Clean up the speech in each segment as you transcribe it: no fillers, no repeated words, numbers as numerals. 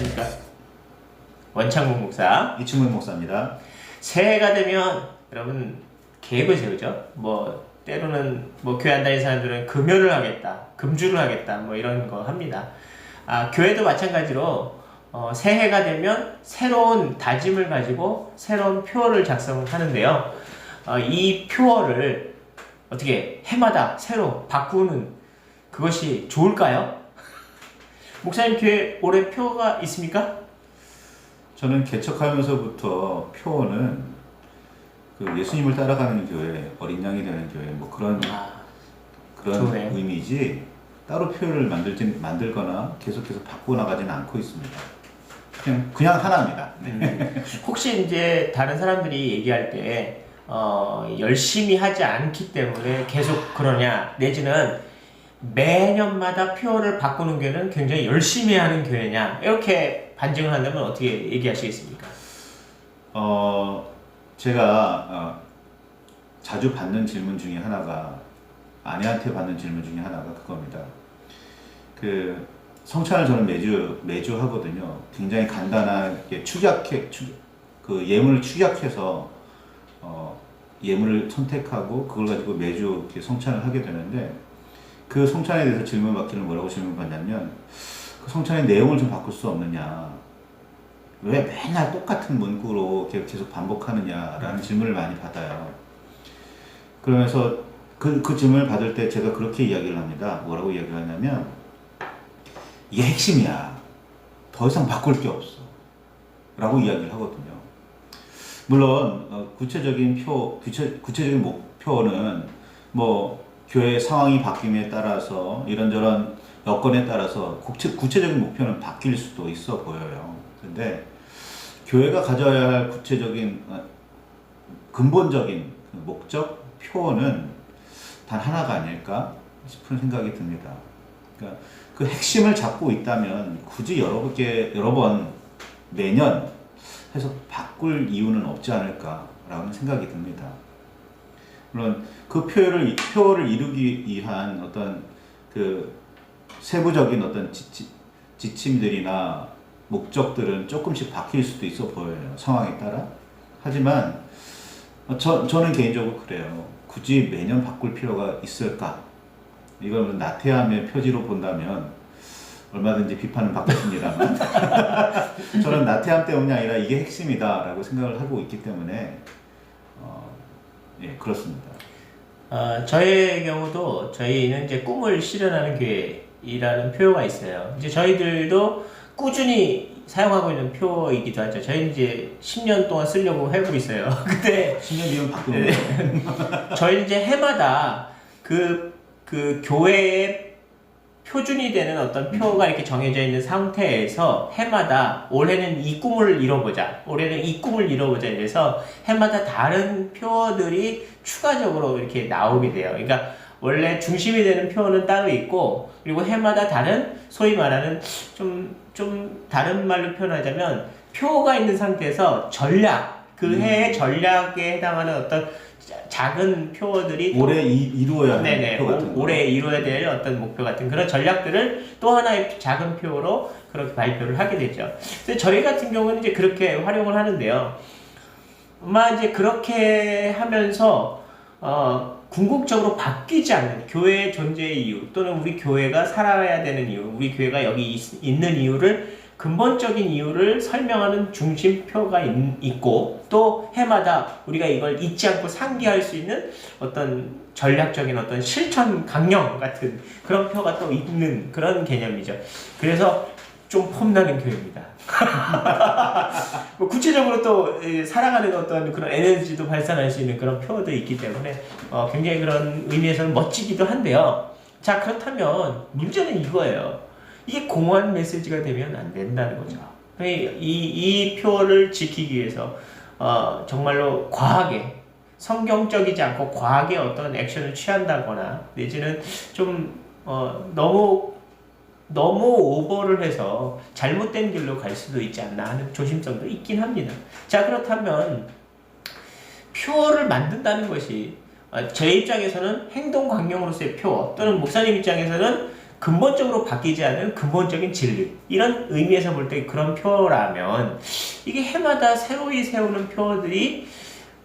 안녕하십니까. 원창국 목사. 이충문 목사입니다. 새해가 되면 여러분 계획을 세우죠. 뭐 때로는 뭐 교회 안 다니는 사람들은 금연을 하겠다, 금주를 하겠다, 뭐 이런 거 합니다. 교회도 마찬가지로 새해가 되면 새로운 다짐을 가지고 새로운 표어를 작성하는데요. 이 표어를 어떻게 해마다 새로 바꾸는 그것이 좋을까요? 목사님 교회 올해 표가 있습니까? 저는 개척하면서부터 표어는 그 예수님을 따라가는 교회, 어린 양이 되는 교회, 뭐 그런 좋네요. 의미지 따로 표어를 만들거나 계속해서 바꾸어 나가지는 않고 있습니다. 그냥 하나입니다. 혹시 이제 다른 사람들이 얘기할 때 열심히 하지 않기 때문에 계속 그러냐, 내지는 매년마다 표어를 바꾸는 교회는 굉장히 열심히 하는 교회냐, 이렇게 반증을 한다면 어떻게 얘기하시겠습니까? 제가 자주 받는 질문 중에 하나가, 아내한테 받는 질문 중에 하나가 그겁니다. 그 성찬을 저는 매주 하거든요. 굉장히 간단하게 그 예물을 축약해서 예물을 선택하고 그걸 가지고 매주 이렇게 성찬을 하게 되는데, 그 성찬에 대해서 질문받기는 뭐라고 질문받냐면, 그 성찬의 내용을 좀 바꿀 수 없느냐, 왜 맨날 똑같은 문구로 계속 반복하느냐라는 질문을 많이 받아요. 그러면서 그 질문을 받을 때 제가 그렇게 이야기를 합니다. 뭐라고 이야기를 하냐면, 이게 핵심이야, 더 이상 바꿀 게 없어 라고 이야기를 하거든요. 물론 구체적인 목표는 뭐 교회 상황이 바뀜에 따라서, 이런저런 여건에 따라서 구체적인 목표는 바뀔 수도 있어 보여요. 근데 교회가 가져야 할 구체적인 근본적인 목적, 표어는 단 하나가 아닐까 싶은 생각이 듭니다. 그러니까 그 핵심을 잡고 있다면 굳이 여러 번 매년 해서 바꿀 이유는 없지 않을까라는 생각이 듭니다. 물론 그 표어를 이루기 위한 어떤 그 세부적인 어떤 지침들이나 목적들은 조금씩 바뀔 수도 있어 보여요, 상황에 따라. 하지만 저는 개인적으로 그래요. 굳이 매년 바꿀 필요가 있을까? 이걸 나태함의 표지로 본다면 얼마든지 비판은 받겠습니다만 저는 나태함 때문이 아니라 이게 핵심이다라고 생각을 하고 있기 때문에 그렇습니다. 저의 경우도 저희는 이제 꿈을 실현하는 교회이라는 표어가 있어요. 이제 저희들도 꾸준히 사용하고 있는 표어이기도 하죠. 저희는 이제 10년 동안 쓰려고 해보고 있어요. 근데 10년 뒤면 바꾸는 거예요. 저희는 이제 해마다 그 교회의 표준이 되는 어떤 표어가 이렇게 정해져 있는 상태에서 해마다 올해는 이 꿈을 이뤄보자, 올해는 이 꿈을 이뤄보자 이래서 해마다 다른 표어들이 추가적으로 이렇게 나오게 돼요. 그러니까 원래 중심이 되는 표어는 따로 있고, 그리고 해마다 다른, 소위 말하는 좀 다른 말로 표현하자면 표어가 있는 상태에서 전략, 그 해의 전략에 해당하는 어떤 작은 표어들이 올해 이루어야 하는 목표 같은 거. 올해 이루어야 될 어떤 목표 같은 그런 전략들을 또 하나의 작은 표어로 그렇게 발표를 하게 되죠. 근데 저희 같은 경우는 이제 그렇게 활용을 하는데요. 아마 이제 그렇게 하면서 궁극적으로 바뀌지 않는 교회의 존재의 이유, 또는 우리 교회가 살아야 되는 이유, 우리 교회가 여기 있는 이유를, 근본적인 이유를 설명하는 중심표가 있고, 또 해마다 우리가 이걸 잊지 않고 상기할 수 있는 어떤 전략적인 어떤 실천 강령 같은 그런 표가 또 있는 그런 개념이죠. 그래서 좀 폼나는 교회입니다. 뭐 구체적으로 또 살아가는 어떤 그런 에너지도 발산할 수 있는 그런 표도 있기 때문에 굉장히 그런 의미에서는 멋지기도 한데요. 자, 그렇다면 문제는 이거예요. 이게 공허한 메시지가 되면 안 된다는 거죠. 이 표를 지키기 위해서 정말로 과하게, 성경적이지 않고 과하게 어떤 액션을 취한다거나, 내지는 좀 너무 오버를 해서 잘못된 길로 갈 수도 있지 않나 하는 조심성도 있긴 합니다. 자, 그렇다면 표어를 만든다는 것이 제 입장에서는 행동 강령으로서의 표어, 또는 목사님 입장에서는 근본적으로 바뀌지 않은 근본적인 진리, 이런 의미에서 볼 때 그런 표라면 이게 해마다 새로이 세우는 표들이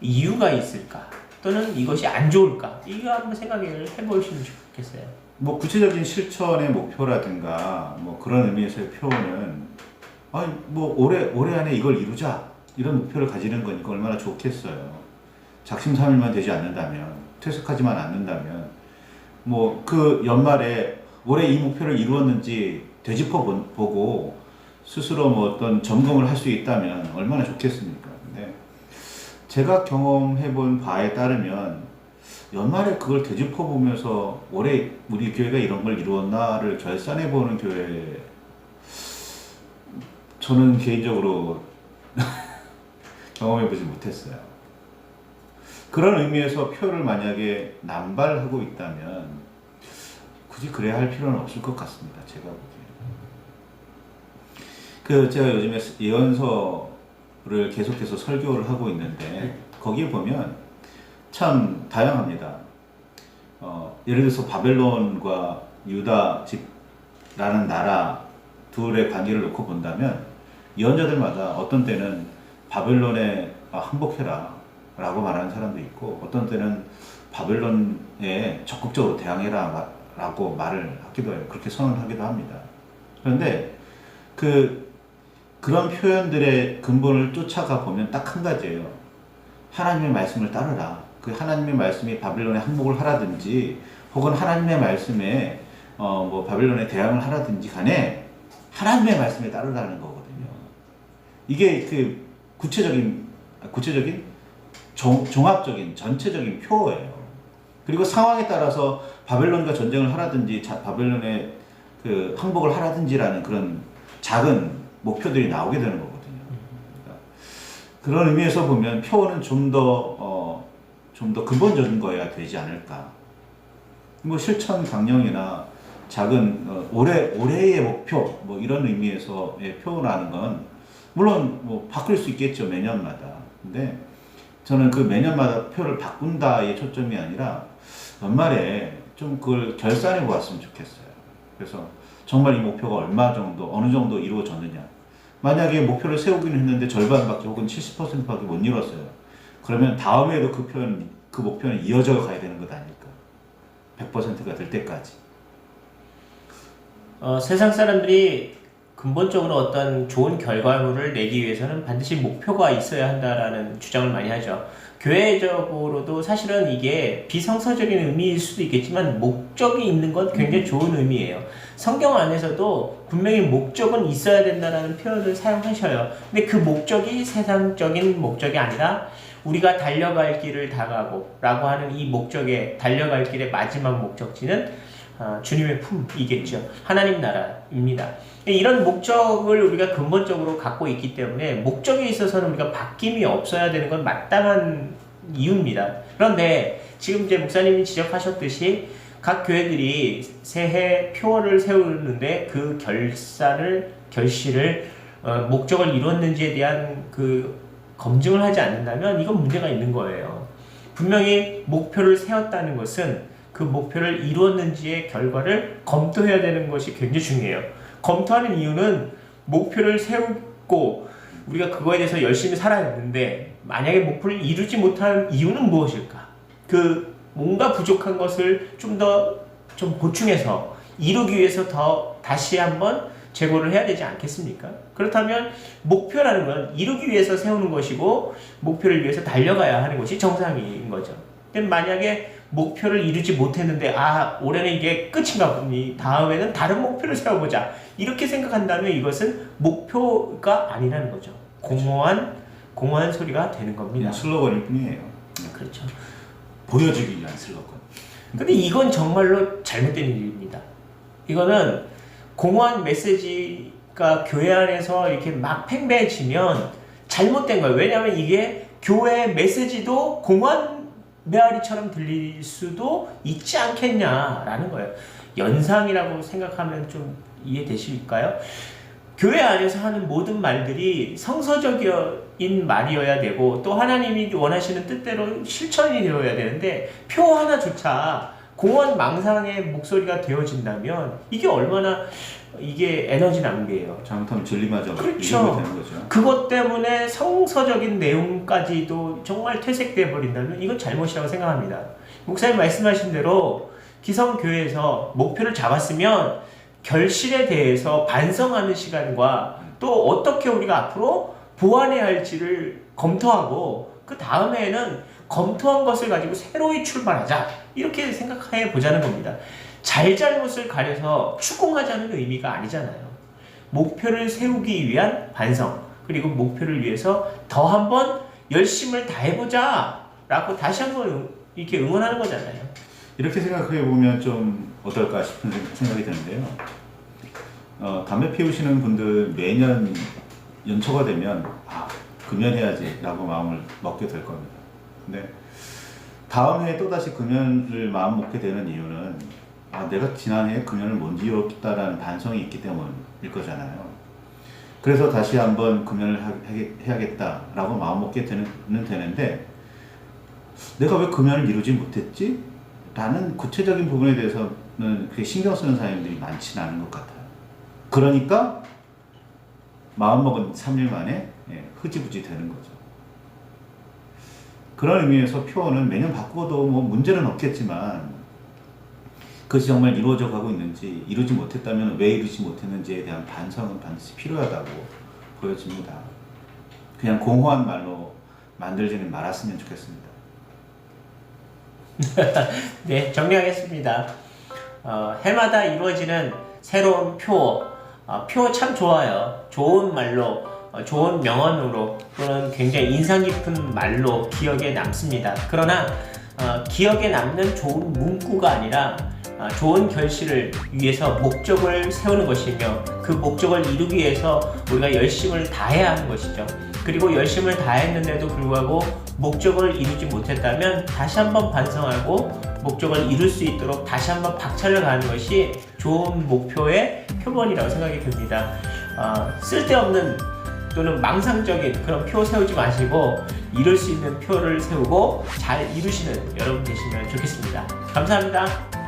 이유가 있을까? 또는 이것이 안 좋을까? 이거 한번 생각을 해보시면 좋겠어요. 뭐 구체적인 실천의 목표라든가 뭐 그런 의미에서의 표현은 아니 뭐 올해 안에 이걸 이루자 이런 목표를 가지는 거니까 얼마나 좋겠어요. 작심삼일만 되지 않는다면, 퇴색하지만 않는다면 뭐 그 연말에 올해 이 목표를 이루었는지 되짚어 보고 스스로 뭐 어떤 점검을 할 수 있다면 얼마나 좋겠습니까? 근데 제가 경험해 본 바에 따르면 연말에 그걸 되짚어 보면서 올해 우리 교회가 이런 걸 이루었나를 결산해 보는 교회, 저는 개인적으로 경험해 보지 못했어요. 그런 의미에서 표를 만약에 남발하고 있다면 굳이 그래야 할 필요는 없을 것 같습니다. 제가 보기에는. 제가 요즘에 예언서를 계속해서 설교를 하고 있는데 거기에 보면 참 다양합니다. 예를 들어서 바벨론과 유다 집라는 나라 둘의 관계를 놓고 본다면 예언자들마다 어떤 때는 바벨론에 항복해라 라고 말하는 사람도 있고, 어떤 때는 바벨론에 적극적으로 대항해라 라고 말을 하기도 해요. 그렇게 선언하기도 합니다. 그런데 그런 표현들의 근본을 쫓아가 보면 딱 한 가지예요. 하나님의 말씀을 따르라. 그 하나님의 말씀이 바벨론에 항복을 하라든지 혹은 하나님의 말씀에 뭐 바벨론에 대항을 하라든지 간에 하나님의 말씀에 따르라는 거거든요. 이게 그 구체적인 종합적인 전체적인 표예요. 그리고 상황에 따라서 바벨론과 전쟁을 하라든지 바벨론에 그 항복을 하라든지라는 그런 작은 목표들이 나오게 되는 거거든요. 그러니까 그런 의미에서 보면 표는 좀 더 근본적인 거여야 되지 않을까. 뭐 실천 강령이나 작은 올해의 목표 뭐 이런 의미에서의 표라는 건 물론 뭐 바뀔 수 있겠죠, 매년마다. 근데 저는 그 매년마다 표를 바꾼다의 초점이 아니라 연말에 좀 그걸 결산해 보았으면 좋겠어요. 그래서 정말 이 목표가 어느 정도 이루어졌느냐. 만약에 목표를 세우기는 했는데 절반밖에 혹은 70%밖에 못 이뤘어요. 그러면 다음에도 그 목표는 이어져 가야 되는 것 아닐까. 100%가 될 때까지. 세상 사람들이 근본적으로 어떤 좋은 결과물을 내기 위해서는 반드시 목표가 있어야 한다라는 주장을 많이 하죠. 교회적으로도 사실은 이게 비성서적인 의미일 수도 있겠지만 목적이 있는 건 굉장히 좋은 의미예요. 성경 안에서도 분명히 목적은 있어야 된다는 표현을 사용하셔요. 근데 그 목적이 세상적인 목적이 아니라 우리가 달려갈 길을 다가고 라고 하는 이 목적에 달려갈 길의 마지막 목적지는 주님의 품이겠죠. 하나님 나라입니다. 이런 목적을 우리가 근본적으로 갖고 있기 때문에 목적에 있어서는 우리가 바뀜이 없어야 되는 건 마땅한 이유입니다. 그런데 지금 이제 목사님이 지적하셨듯이 각 교회들이 새해 표어를 세우는데 그 결실을 목적을 이뤘는지에 대한 그 검증을 하지 않는다면 이건 문제가 있는 거예요. 분명히 목표를 세웠다는 것은 그 목표를 이루었는지의 결과를 검토해야 되는 것이 굉장히 중요해요. 검토하는 이유는 목표를 세우고 우리가 그거에 대해서 열심히 살아야 되는데 만약에 목표를 이루지 못한 이유는 무엇일까? 그 뭔가 부족한 것을 좀 보충해서 이루기 위해서 다시 한번 재고를 해야 되지 않겠습니까? 그렇다면 목표라는 건 이루기 위해서 세우는 것이고 목표를 위해서 달려가야 하는 것이 정상인 거죠. 근데 만약에 목표를 이루지 못했는데 올해는 이게 끝인가 보니 다음에는 다른 목표를 세워보자 이렇게 생각한다면 이것은 목표가 아니라는 거죠. 공허한 소리가 되는 겁니다. 슬로건일 뿐이에요. 그렇죠. 보여주기 위한 슬로건. 근데 이건 정말로 잘못된 일입니다. 이거는 공허한 메시지가 교회 안에서 이렇게 막 팽배해지면 잘못된 거예요. 왜냐하면 이게 교회 메시지도 공허한 메아리처럼 들릴 수도 있지 않겠냐라는 거예요. 연상이라고 생각하면 좀 이해되실까요? 교회 안에서 하는 모든 말들이 성서적인 말이어야 되고 또 하나님이 원하시는 뜻대로 실천이 되어야 되는데 표 하나조차 공허한 망상의 목소리가 되어진다면 이게 얼마나 이게 에너지 낭비예요. 잘못하면 진리마저 그렇죠. 이루게 되는 거죠. 그것 때문에 성서적인 내용까지도 정말 퇴색돼 버린다면 이건 잘못이라고 생각합니다. 목사님 말씀하신 대로 기성교회에서 목표를 잡았으면 결실에 대해서 반성하는 시간과 또 어떻게 우리가 앞으로 보완해야 할지를 검토하고 그 다음에는 검토한 것을 가지고 새로이 출발하자 이렇게 생각해 보자는 겁니다. 잘잘못을 가려서 추궁하자는 의미가 아니잖아요. 목표를 세우기 위한 반성, 그리고 목표를 위해서 더 한번 열심을 다해보자 라고 다시 한번 이렇게 응원하는 거잖아요. 이렇게 생각해 보면 좀 어떨까 싶은 생각이 드는데요. 담배 피우시는 분들 매년 연초가 되면 금연해야지 라고 마음을 먹게 될 겁니다. 근데 다음 해에 또다시 금연을 마음 먹게 되는 이유는 내가 지난해에 금연을 못 이뤘다라는 반성이 있기 때문일 거잖아요. 그래서 다시 한번 금연을 해야겠다라고 마음 먹게 되는데 내가 왜 금연을 이루지 못했지? 라는 구체적인 부분에 대해서는 그게 신경 쓰는 사람들이 많지는 않은 것 같아요. 그러니까 마음먹은 3일 만에 흐지부지 되는 거죠. 그런 의미에서 표어는 매년 바꿔도 뭐 문제는 없겠지만 그것이 정말 이루어져 가고 있는지, 이루지 못했다면 왜 이루지 못했는지에 대한 반성은 반드시 필요하다고 보여집니다. 그냥 공허한 말로 만들지는 말았으면 좋겠습니다. 네, 정리하겠습니다. 해마다 이루어지는 새로운 표어, 표어 참 좋아요. 좋은 말로, 좋은 명언으로 또는 굉장히 인상 깊은 말로 기억에 남습니다. 그러나 기억에 남는 좋은 문구가 아니라 좋은 결실을 위해서 목적을 세우는 것이며 그 목적을 이루기 위해서 우리가 열심을 다해야 하는 것이죠. 그리고 열심을 다했는데도 불구하고 목적을 이루지 못했다면 다시 한번 반성하고 목적을 이룰 수 있도록 다시 한번 박차를 가는 것이 좋은 목표의 표본이라고 생각이 듭니다. 쓸데없는 또는 망상적인 그런 표 세우지 마시고 이룰 수 있는 표를 세우고 잘 이루시는 여러분 되시면 좋겠습니다. 감사합니다.